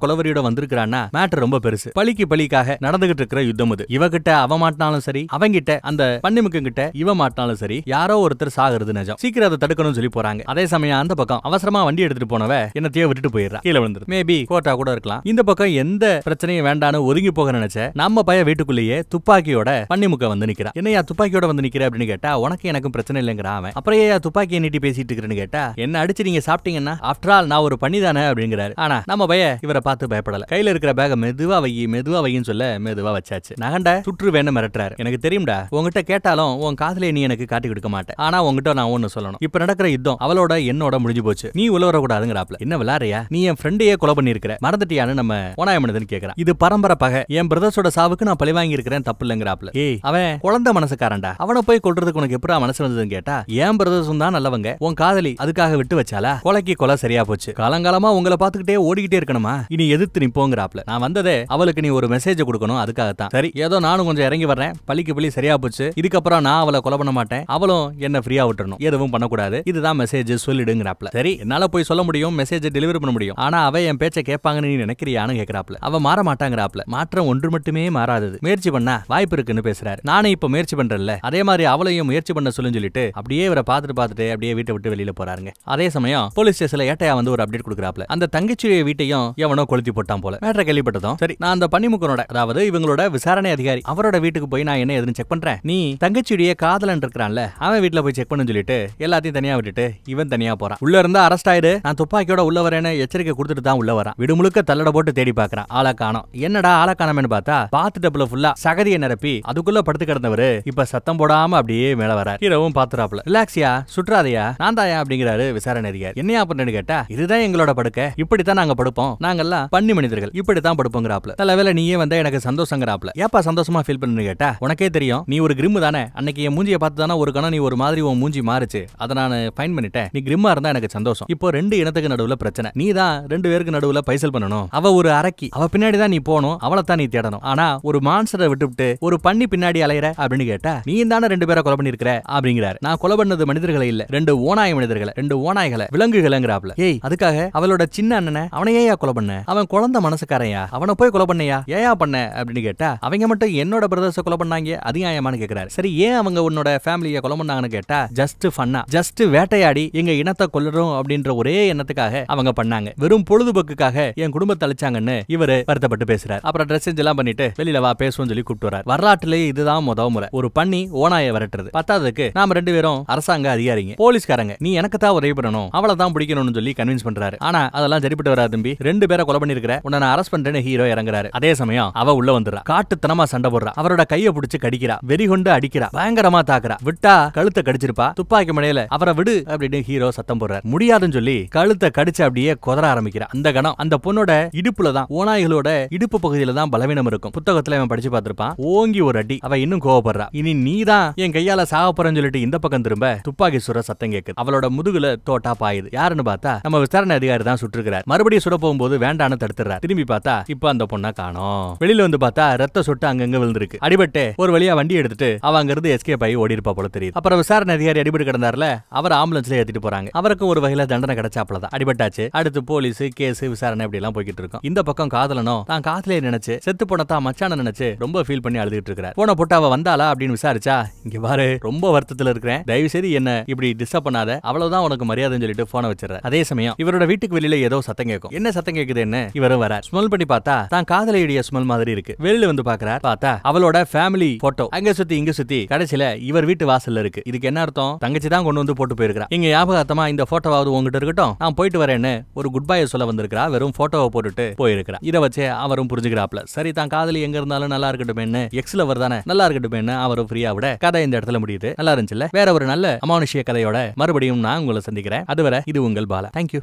கொலவரியோட வந்திருக்கான்னா மேட்டர் ரொம்ப பெருசு. பழிக்கு பழிக்காக நடந்துகிட்டு இருக்கிற யுத்தம் இது. இவகிட்ட அவ மாட்டினாலும் சரி, அவங்கிட்ட அந்த பன்னிமுகம் கிட்ட இவ மாட்டினாலும் சரி, யாரோ ஒருத்தர் சாகிறது நிஜம். சீக்கிரம் அதை தடுக்கணும்னு சொல்லி போறாங்க. அதே சமயம் அந்த பக்கம் அவசரமா வண்டி எடுத்துட்டு போனவ என்னத்தையோ விட்டுட்டு போயிடுறா. கீழே விழுந்துரு. மேபி கோட்டா கூட இருக்கலாம். இந்த பக்கம் எந்த பிரச்சனையும் வேண்டான்னு ஒதுங்கி போக நினைச்ச நம்ம பைய வீட்டுக்குள்ளேயே துப்பாக்கியோட பன்னிமுகம் வந்து நிக்கிறா. என்னையா துப்பாக்கியோட வந்து நிக்கிற அப்படின்னு கேட்டா, உனக்கு எனக்கும் பிரச்சனை இல்லைங்கிற அவன். அப்புறம் ஏன் துப்பாக்கியை நீட்டி பேசிட்டு இருக்கிறேன்னு கேட்டா, என்ன அடிச்சு நீங்க சாப்பிட்டீங்கன்னா ஆஃப்டர் ஆல் நான் ஒரு பண்ணிதானே அப்படிங்கிறாரு. ஆனா நம்ம பைய இவரை பார்த்து பயப்படல. கையில இருக்கிற பேக மெதுவா வையின்னு சொல்ல மெதுவா வச்சாச்சு. நகண்ட சுற்று வேணும் மிரட்டுறாரு. எனக்கு தெரியும்டா, உங்ககிட்ட கேட்டாலும் உன் காதலே நீ எனக்கு காட்டி கொடுக்க மாட்டேன். ஆனா உங்ககிட்ட நான் ஒன்னு சொல்லணும். இப்ப நடக்கிற யுத்தம் அவளோட என்னோட முடிஞ்சு போச்சு. நீ உள்ள வரக்கூடாதுங்கிறாப்ல. என்ன விளாடுறியா, நீ என் ஃப்ரெண்டையே கொலை பண்ணிருக்கிற, மறந்துட்டியான்னு நம்ம ஓனாயமனதன் கேக்குறான். இது பரம்பரை பகை. என் பிரதர்ஸோட சாவுக்கு நான் பழி வாங்கி இருக்கிறேன், தப்பு இல்லங்கிறாப்ல. ஏய், அவன் குழந்தை மனசுக்காரன்டா, அவனை போய் கொல்றதுக்கு உனக்கு எப்படா மனசு வந்ததுன்னு கேட்டா, என் பிரதர்ஸும் தான் நல்லவங்க, உன் காதலி அதுக்காக விட்டு வச்சாலா, கொலைக்கு கொலை சரியா போச்சு, காலங்காலமா உங்களை பாத்துக்கிட்டே ஓடிக்கிட்டே இருக்கணுமா, இனி எதிர்த்து நிப்போங்கிறாப்ல. நான் வந்ததே அவளுக்கு நீ ஒரு மெசேஜ் கொடுக்கணும், அதுக்காகத்தான். சரி, ஏதோ நானும் கொஞ்சம் இறங்கி வர்றேன், பழிக்கு பழி சரியா போச்சு, இதுக்கப்புறம் நான் அவளை கொலை பண்ண மாட்டேன், அவளும் என்ன ஃப்ரீயா விட்டுறணும், எதுவும் பண்ணக்கூடாது, இதுதான் மெசேஜ் சொல்லிடுங்கிறாப்ல. சரி, என்னால போய் சொல்ல முடியும், மெசேஜ் டெலிவரி பண்ண முடியும், ஆனா அவ என் பேச்சை கேட்பாங்கன்னு நீ நினைக்கிறியான்னு கேட்கறாப்ல. அவ மாற மாட்டாங்கிறாப்ல. மாற்றம் ஒன்று மட்டுமே மாறாதது, முயற்சி பண்ணா வாய்ப்பு இருக்குன்னு பேசுறாரு. நானே இப்ப முயற்சி பண்றேன்ல, அதே மாதிரி அவளையும் முயற்சி பண்ண சொல்லுன்னு சொல்லிட்டு அப்படியே இவரை பார்த்துட்டு அப்படியே வீட்டை விட்டு வெளியில போறாருங்க. அதே சமயம் போலீஸ் ஸ்டேஷன்ல ஏட்டையா வந்து ஒரு அப்டேட் கொடுக்குறாப்ல. அந்த தங்கச்சியுடைய வீட்டையும் எவனோ கொளுத்தி போட்டான் போல. மேட்டரை கேள்விப்பட்டதும் சரி, நான் அந்த பன்னிமுகனோட, அதாவது இவங்களோட விசாரணை அதிகாரி அவரோட வீட்டுக்கு போய் நான் என்ன எதுன்னு செக் பண்றேன், நீ தங்கச்சியுடைய காதலன் இருக்கிறான்ல அவன் வீட்டுல போய் செக் பண்ணு சொல்லிட்டு எல்லாத்தையும் தனியா விட்டுட்டு இவன் தனியா போறான். உள்ள இருந்தா அரெஸ்ட் ஆயிடு, நான் துப்பாக்கியோட உள்ள வரேன்னு எச்சரிக்கை கொடுத்துட்டு தான் உள்ள வரான். விடு முழுக்க தள்ளட போட்டு தேடி பாக்குறான், ஆளை காணோம். என்னடா ஆளை காணாமன்னு பார்த்தா பாத்து டப்புல ஃபுல்லா சகதியை நிரப்பி அதுக்குள்ள படுத்து கிடந்தவரு இப்ப சத்தம் போடாம அப்படியே மேல வரார். ஹீரோவும் பாத்துறாப்ல. ரிலாக்ஸியா, சுற்றாதையா, நான் தாயா அப்படிங்கிறாரு விசாரணை அதிகாரி. என்னையா பண்ணு கேட்டா, இதுதான் எங்களோட படுக்கை, இப்படித்தான் நாங்க படுப்போம், நாங்கெல்லாம் பண்ணி மனிதர்கள், இப்படித்தான் படுப்போங்கிறாப்ல. தலைவேளை நீயே வந்தா எனக்கு சந்தோஷங்கிறாப்ல. ஏப்பா சந்தோஷமா ஃபீல் பண்ணு கேட்டா, உனக்கே தெரியும் நீ ஒரு கிரிம் தானே, அன்னைக்கு என் மூஞ்சியை பார்த்து தானே ஒரு கணம் நீ ஒரு மாதிரி உன் மூஞ்சி மாறுச்சு, அதை நான் ஃபைன் பண்ணிட்டேன், நீ கிரிம்மா இருந்தா எனக்கு சந்தோஷம். இப்போ ரெண்டு இனத்துக்கு நடுவுல பிரச்சனை, நீ தான் ரெண்டு பேருக்கு நடுவுல பைசல் பண்ணணும், அவ ஒரு அரக்கி, அவ பின்னாடி தான் நீ போகணும், அவளை தான் நீ தேடணும், ஆனா ஒரு மான்ஸ்டரை விட்டுவிட்டு ஒரு பண்ணி பின்னாடி அலையற அப்படின்னு கேட்டா, நீ தானே ரெண்டு பேரை கொலை பண்ணிருக்கிற அப்படிங்கிறாரு. நான் கொலை பண்ணது மனிதர்களை இல்ல, ரெண்டு ஓநாய மனிதர்களை, ரெண்டு ஓநாய்களை, விலங்குகள்ங்கிறாப்ல. ஏய், அதுக்காக அவளோட சின்ன அண்ணனை அவனை ஏயா கொலை பண்ண, அவன் குழந்தை மனசுக்காரையா, அவனை போய் கொலை பண்ணையா, ஏயா பண்ண அப்படின்னு கேட்டா, அவங்க மட்டும் என்னோட பிரதர்ஸை கொலை பண்ணாங்க, அது நியாயமானு கேக்குறாரு. சரி, ஏன் அவங்க உன்னோட ஃபேமிலியை கொலை பண்ணாங்கன்னு கேட்டா, ஜஸ்ட் ஃபன்னா, ஜஸ்ட் வேட்டையாடி எங்க இனத்தை கொல்லுறோம் அப்படின்ற ஒரே எண்ணத்துக்காக அவங்க பண்ணாங்க, வெறும் பொழுதுபோக்குக்காக என் குடும்பத்தை அழிச்சாங்கன்னு இவரு வருத்தப்பட்டு பேசுறாரு. அப்புறம் ட்ரெஸ் சேஞ்ச் எல்லாம் பண்ணிட்டு வெளியில வா பேசுவோம் சொல்லி கூப்பிட்டு வராரு. வரலாற்றிலே இதுதான் முதல் முறை ஒரு பண்ணி ஓனாயை விரட்டுறது. பத்தாவதுக்கு நாம ரெண்டு பேரும் அரசாங்க அதிகாரிங்க, போலீஸ்காரங்க, நீ எனக்கு தான் உதவி பண்ணணும், அவளை தான் பிடிக்கணும்னு சொல்லி கன்வின்ஸ் பண்றாரு. ஆனா அதெல்லாம் சரிப்பட்டு வராது தம்பி, ரெண்டு பேரை கொலை பண்ணிருக்கிற, உன்னை நான் அரெஸ்ட் பண்றேன்னு ஹீரோ இறங்குறாரு. அதே சமயம் அவ உள்ள வந்துடுறா, காட்டுத்தனமா சண்டை போடுறா, அவரோட கையை பிடிச்சு கடிக்கிறா, வெறி கொண்டு அடிக்கிறா, பயங்கரமா தாக்குறா, விட்டா கழுத்தை கடிச்சிருப்பா, துப்பாக்கி மடையில அவரை விடு அப்படின்னு ஹீரோ சத்தம் போடுறாரு. முடியாதுன்னு சொல்லி கழுத்தை கடிச்சு அப்படியே கொதற ஆரம்பிக்கிறா. அந்த கணம் அந்த பொண்ணோட இடுப்புல தான், ஓநாய்களோட இடுப்பு பகுதியில தான் பலவீனம் இருக்கும். புத்தகத்துல அவன் படிச்சு பார்த்திருப்பான். ஓங்கி ஒரு அடி, அவ இன்னும் கோவப்படுறா. இனி நீ தான் என் கையால சாக போறேன்னு சொல்லிட்டு இந்த பக்கம் திரும்ப துப்பாக்கி சுட சத்தம் கேக்குது. அவளோட முதுகுல தோட்டா பாயுது. யாருன்னு பார்த்தா நம்ம விசாரணை அதிகாரி தான் சுட்டிருக்கிறார். மறுபடியும் சுட போகும்போது வேண்டான்னு தடுத்துறாரு. திரும்பி பார்த்தா இப்ப அந்த பொண்ணை காணோம். வெளியில வந்து பார்த்தா ரத்த சொட்டு அங்கங்க விழுந்திருக்கு. அடிபட்டு ஒரு வழியா வண்டி எடுத்துட்டு அவ அங்க இருந்து எஸ்கேப் ஆகி ஓடி இருப்பா போல தெரியுது. அப்புறம் விசாரணை அதிகாரி அடிபட்டு கிடந்தாருல, அவர் ஆம்புலன்ஸ்ல ஏத்திட்டு போறாங்க. அவருக்கும் ஒரு வகையில தண்டனை கிடைச்சாப்லதான். அடிபட்டாச்சு. அடுத்து போலீஸ் கேஸ் விசாரணை இப்படி எல்லாம் போய்கிட்டு இருக்கும். இந்த பக்கம் காதலனும் தான் காதலே நினைச்சு செத்து போனதா மச்சான நினைச்சு ரொம்ப ஃபீல் பண்ணி அழுதுட்டு இருக்காரு. போன போட்டு அவ வந்தாளா அப்படின்னு விசாரிச்சா, இங்க பாரு ரொம்ப வருத்தத்துல இருக்கிறேன், தயவு செய்து என்ன இப்படி டிஸ்டர்ப் பண்ணாத, அவ்வளவுதான் உனக்கு மரியாதைன்னு சொல்லிட்டு போன வச்சிடற. அதே சமயம் இவரோட வீட்டுக்கு வெளியில ஏதோ சத்தம் கேட்கும். என்ன சத்தம் கேக்குதுன்னு இவரும் வரார். ஸ்மெல் பண்ணி பார்த்தா தான் காதலியுடைய ஸ்மெல் மாதிரி இருக்கு. வெளியில வந்து பாக்குறார். பார்த்தா அவளோட ஃபேமிலி போட்டோ அங்க சுத்தி இங்க சுத்தி கடைசியில இவர் வீட்டு வாசல்ல இருக்கு. இதுக்கு என்ன அர்த்தம், தங்கச்சி தான் கொண்டு வந்து போட்டு போயிருக்கா. இங்க ஞாபகார்த்தமா இந்த போட்டோவாவது உங்ககிட்ட இருக்கட்டும், நான் போயிட்டு வரேன்னு ஒரு குட் பை சொல்ல வந்திருக்கா. வெறும் போட்டோவை போட்டுட்டு போயிருக்கா. இதை வச்சு அவரும் புரிஞ்சுக்கிறாப்ல. சரி, தான் காதலி எங்க இருந்தாலும் நல்லா இருக்கட்டுமேன்னு, எக்ஸ்ல வருதானே நல்லா இருக்கட்டுமேன்னு அவரும் ஃப்ரீயா விட கதை இந்த இடத்துல முடியுது. நல்லா இருந்துச்சுல்ல? வேற ஒரு நல்ல அமானுஷ்ய கதையோட மறுபடியும் நான் உங்களை சந்திக்கிறேன். அதுவரை இது உங்கள் பாலா. தேங்க்யூ.